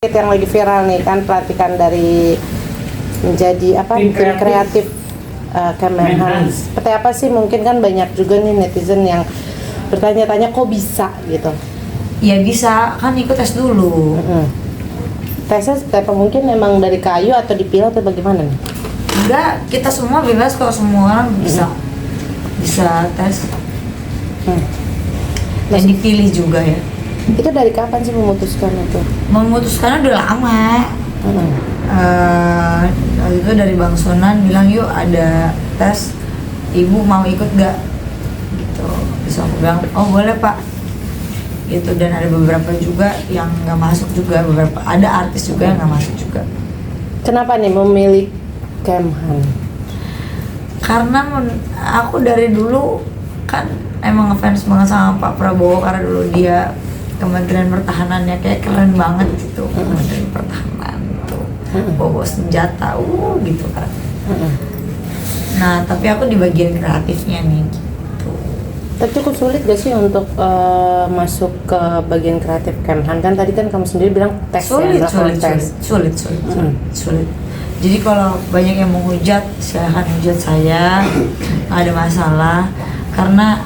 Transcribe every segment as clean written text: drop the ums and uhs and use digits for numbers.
yang lagi viral nih kan, pelantikan dari menjadi apa tim kreatif Kemenhan. Seperti apa sih, mungkin kan banyak juga nih netizen yang bertanya-tanya kok bisa gitu. Ya bisa, kan ikut tes dulu. Tesnya seperti apa, mungkin memang dari kayu atau dipilih atau bagaimana nih? Enggak, kita semua bebas kalau semua orang bisa tes. Dan dipilih juga ya. Itu dari kapan sih memutuskan itu? Memutuskannya udah lama. Waktu itu dari Bang Sonan bilang yuk ada tes, ibu mau ikut gak? Gitu. Terus aku bilang oh boleh pak. Gitu, dan ada beberapa juga yang nggak masuk juga, beberapa ada artis juga yang nggak masuk juga. Kenapa nih memilih Kemhan? Karena aku dari dulu kan emang ngefans banget sama Pak Prabowo, karena dulu dia Kementerian Pertahanannya kayak keren banget gitu. Kementerian Pertahanan gitu, bawa senjata gitu kan. Nah tapi aku di bagian kreatifnya nih gitu. Tapi cukup sulit gak sih untuk masuk ke bagian kreatif Kemhan? Kan tadi kan kamu sendiri bilang tes. Sulit. Jadi kalau banyak yang menghujat, silahkan hujat saya, nggak ada masalah. Karena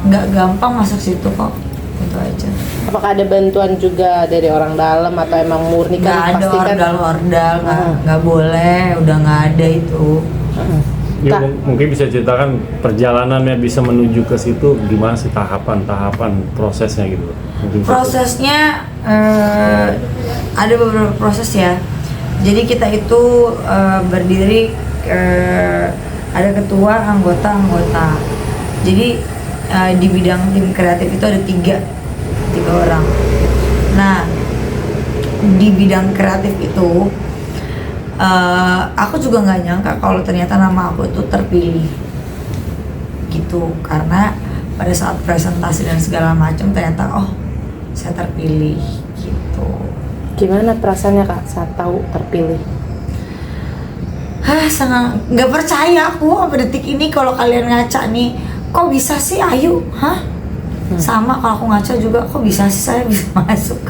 nggak gampang masuk situ kok, itu aja. Apakah ada bantuan juga dari orang dalam atau emang murni kan? Nggak ada pastikan ordal, nggak boleh, udah nggak ada itu. Ya, mungkin bisa ceritakan perjalanannya bisa menuju ke situ gimana sih, tahapan prosesnya gitu. Prosesnya ada beberapa proses ya. Jadi kita itu berdiri ada ketua, anggota. Jadi di bidang tim kreatif itu ada tiga orang. Nah di bidang kreatif itu aku juga nggak nyangka kalau ternyata nama aku itu terpilih gitu, karena pada saat presentasi dan segala macam ternyata oh saya terpilih gitu. Gimana perasaannya Kak saat tahu terpilih? Sangat nggak percaya aku sampai detik ini. Kalau kalian ngaca nih, kok bisa sih Ayu? Sama kalau aku ngaca juga, kok bisa sih saya bisa masuk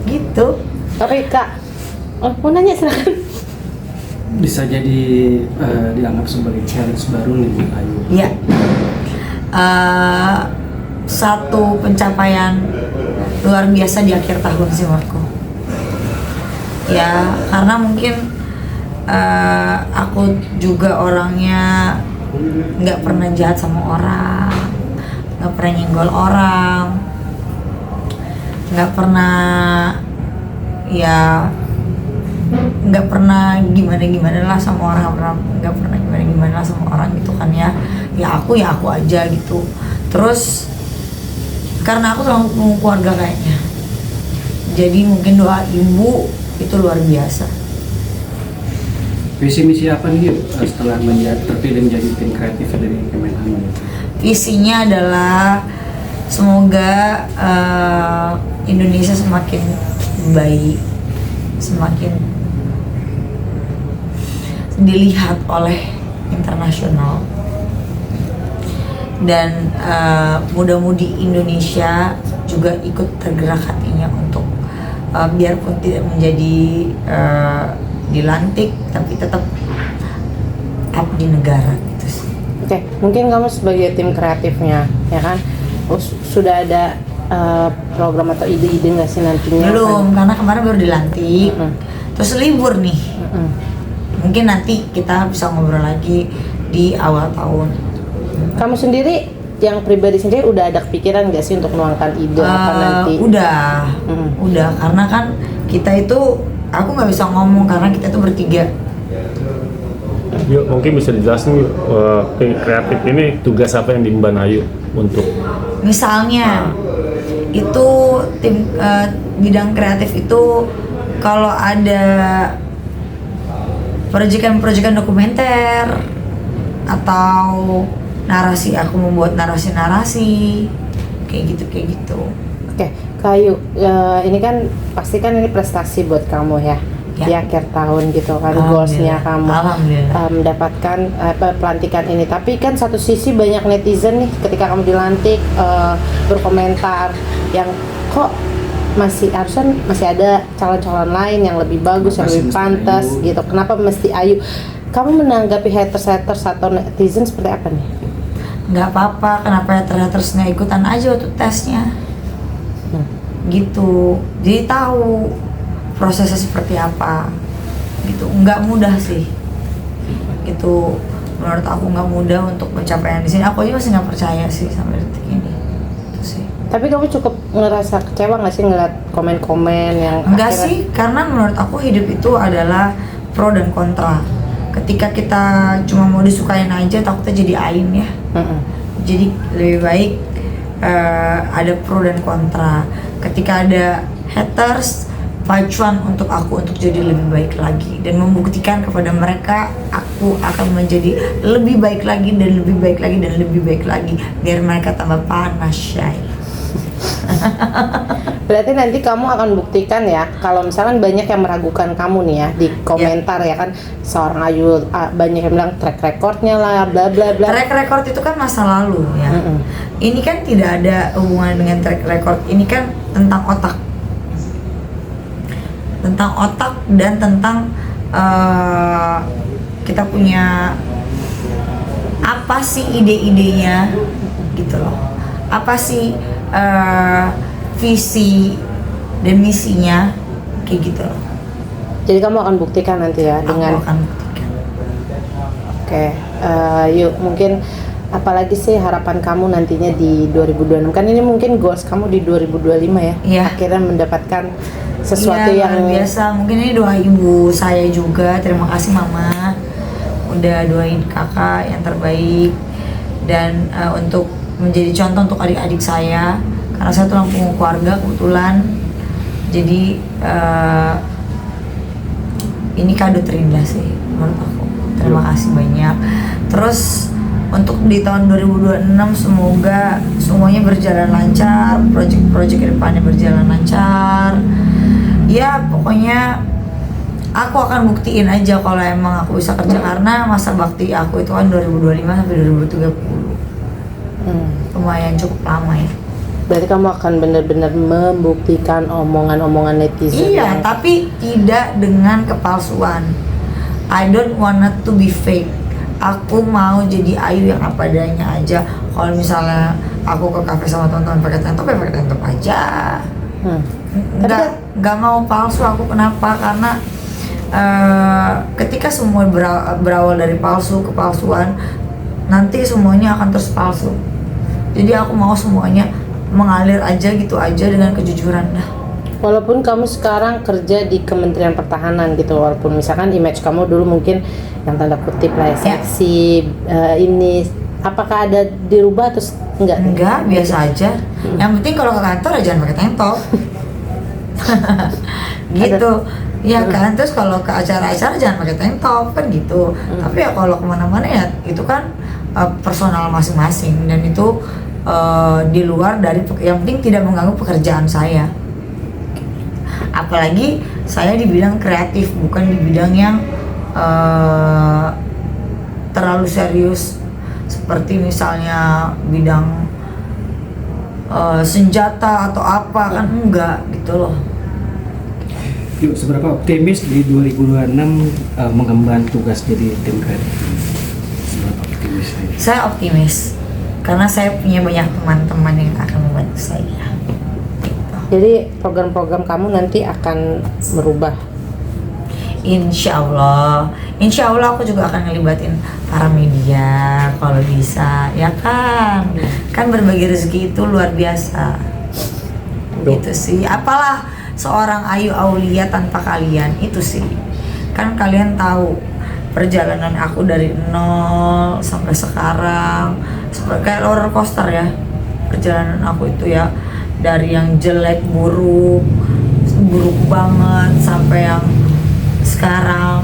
gitu. Tapi Kak, mau nanya silakan. Bisa jadi dianggap sebagai challenge baru nih Ayu. Iya. Satu pencapaian luar biasa di akhir tahun sih menurutku. Ya karena mungkin aku juga orangnya nggak pernah jahat sama orang, nggak pernah nyenggol orang, nggak pernah nggak pernah gimana lah sama orang, nggak pernah gimana lah sama orang gitu kan ya. Ya aku aja gitu. Terus karena aku terlalu keluarga kayaknya, jadi mungkin doa ibu itu luar biasa. Visi misi apa nih setelah terpilih menjadi tim kreatif dari Kemenhan? Visinya adalah semoga Indonesia semakin baik, semakin dilihat oleh internasional, dan mudah-mudi Indonesia juga ikut tergerak hatinya untuk biarpun tidak menjadi dilantik tapi tetap abdi negara gitu sih. Oke, mungkin kamu sebagai tim kreatifnya ya kan, sudah ada program atau ide-ide nggak sih nantinya? Belum, karena kemarin baru dilantik, terus libur nih. Mungkin nanti kita bisa ngobrol lagi di awal tahun. Kamu sendiri yang pribadi sendiri udah ada kepikiran nggak sih untuk menuangkan ide apa nanti? Udah, karena kan kita itu, aku nggak bisa ngomong karena kita itu bertiga. Yuk, mungkin bisa dijelasin yuk, tim kreatif ini tugas apa yang diemban Ayu untuk? Misalnya itu tim bidang kreatif itu kalau ada proyekan dokumenter atau narasi, aku membuat narasi kayak gitu. Oke, Kayu, ini kan pasti kan ini prestasi buat kamu ya. Di akhir tahun gitu kan, goalsnya kamu mendapatkan pelantikan ini. Tapi kan satu sisi banyak netizen nih ketika kamu dilantik berkomentar yang kok masih harusnya masih ada calon-calon lain yang lebih bagus, yang lebih Masih pantas Ayu. gitu. Kenapa mesti Ayu? Kamu menanggapi haters atau netizen seperti apa nih? Nggak apa-apa, kenapa haters nggak ikutan aja waktu tesnya gitu. Jadi tahu prosesnya seperti apa gitu. Nggak mudah sih gitu, menurut aku nggak mudah untuk pencapaian di sini. Aku aja masih nggak percaya sih sampai detik ini itu sih. Tapi kamu cukup ngerasa kecewa nggak sih ngeliat komen-komen yang Enggak sih, karena menurut aku hidup itu adalah pro dan kontra. Ketika kita cuma mau disukain aja, takutnya jadi ain ya. Mm-mm. Jadi lebih baik ada pro dan kontra. Ketika ada haters, pacuan untuk aku untuk jadi lebih baik lagi dan membuktikan kepada mereka aku akan menjadi lebih baik lagi dan lebih baik lagi dan lebih baik lagi biar mereka tambah panas, Syai. Berarti nanti kamu akan buktikan ya, kalau misalkan banyak yang meragukan kamu nih ya di komentar ya kan, seorang Ayu banyak yang bilang track recordnya lah, bla bla bla. Track record itu kan masa lalu ya. Mm-mm. Ini kan tidak ada hubungan dengan track record. Ini kan tentang otak, dan tentang kita punya apa sih ide-idenya gitu loh. Apa sih visi dan misinya kayak gitu loh. Jadi kamu akan buktikan nanti ya dengan Aku akan buktikan. Oke, yuk mungkin apalagi sih harapan kamu nantinya di 2026? Kan ini mungkin goals kamu di 2025 ya? Iya. Akhirnya mendapatkan sesuatu Iya, yang luar biasa. Mungkin ini doa ibu saya juga. Terima kasih mama udah doain kakak yang terbaik dan untuk menjadi contoh untuk adik-adik saya karena saya tulang punggung keluarga kebetulan. Jadi ini kado terindah sih menurut aku. Terima kasih banyak. Terus untuk di tahun 2026 semoga semuanya berjalan lancar, proyek-proyek kedepannya berjalan lancar. Ya pokoknya aku akan buktiin aja kalau emang aku bisa kerja karena masa bakti aku itu kan 2025 sampai 2030. Lumayan cukup lama ya. berarti kamu akan benar-benar membuktikan omongan-omongan netizen. Iya, yang- tapi tidak dengan kepalsuan. I don't wanna to be fake. Aku mau jadi Ayu yang apa adanya aja. Kalau misalnya aku ke kafe sama teman-teman pakai tank top, ya pakai tank top aja. Nggak mau palsu aku. Kenapa? Karena ketika semua berawal dari palsu, kepalsuan, nanti semuanya akan terus palsu. Jadi aku mau semuanya mengalir aja gitu aja dengan kejujuran dah. Walaupun kamu sekarang kerja di Kementerian Pertahanan gitu, walaupun misalkan image kamu dulu mungkin yang tanda kutip lah Ya. seksi, ini apakah ada dirubah atau enggak? Enggak, biasa aja. Yang penting kalau ke kantor ya jangan pakai tank top. Gitu. Ya kan, terus kalau ke acara-acara jangan pakai tank top kan gitu. Tapi ya kalau kemana-mana ya itu kan personal masing-masing dan itu di luar dari yang penting tidak mengganggu pekerjaan saya. Apalagi saya di bidang kreatif bukan di bidang yang terlalu serius seperti misalnya bidang senjata atau apa kan enggak gitu loh. Yuk, seberapa optimis di 2026 mengemban tugas jadi tim kreatif? Seberapa optimis saya? Saya optimis karena saya punya banyak teman-teman yang akan membantu saya. Gitu. Jadi program-program kamu nanti akan merubah. Insya Allah aku juga akan ngelibatin para media kalau bisa, ya kan? Kan berbagi rezeki itu luar biasa. Gitu sih. Apalah seorang Ayu Aulia tanpa kalian itu sih. Kan kalian tahu perjalanan aku dari nol sampai sekarang seperti kayak roller coaster ya. Perjalanan aku itu ya dari yang jelek buruk banget sampai yang sekarang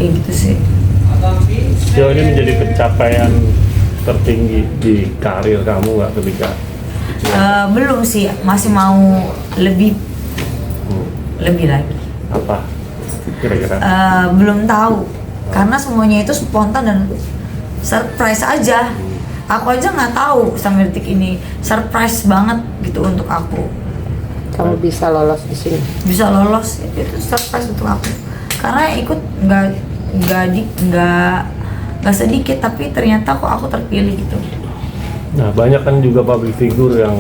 kayak gitu sih. Sejauh ini menjadi pencapaian tertinggi di karir kamu nggak ketika? Belum sih, masih mau lebih lagi. Apa kira-kira? Belum tahu karena semuanya itu spontan dan surprise aja. Aku aja nggak tahu sampai detik ini, surprise banget gitu untuk aku. kamu bisa lolos di sini? Bisa lolos itu surprise untuk aku, karena ikut nggak sedikit, tapi ternyata kok aku terpilih gitu. Nah, banyak kan juga public figure yang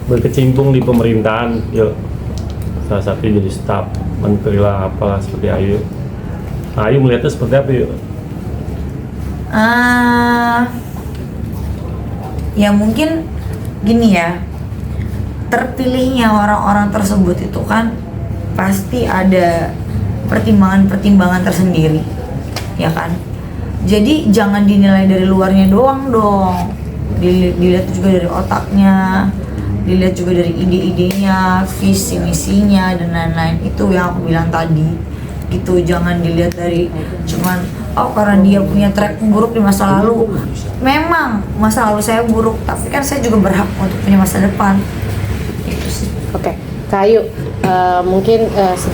berkecimpung di pemerintahan, yuk salah satu jadi staf menteri lah apalah seperti Ayu. Nah, Ayu melihatnya seperti apa yuk? Ya mungkin gini ya, terpilihnya orang-orang tersebut itu kan pasti ada pertimbangan-pertimbangan tersendiri, ya kan? Jadi jangan dinilai dari luarnya doang dong, dilihat juga dari otaknya, dilihat juga dari ide-idenya, visi misinya dan lain-lain. Itu yang aku bilang tadi gitu. Jangan dilihat dari cuman karena dia punya track buruk di masa lalu. Memang masa lalu saya buruk, tapi kan saya juga berhak untuk punya masa depan. Itu sih. Oke, Kak Ayu, mungkin sedikit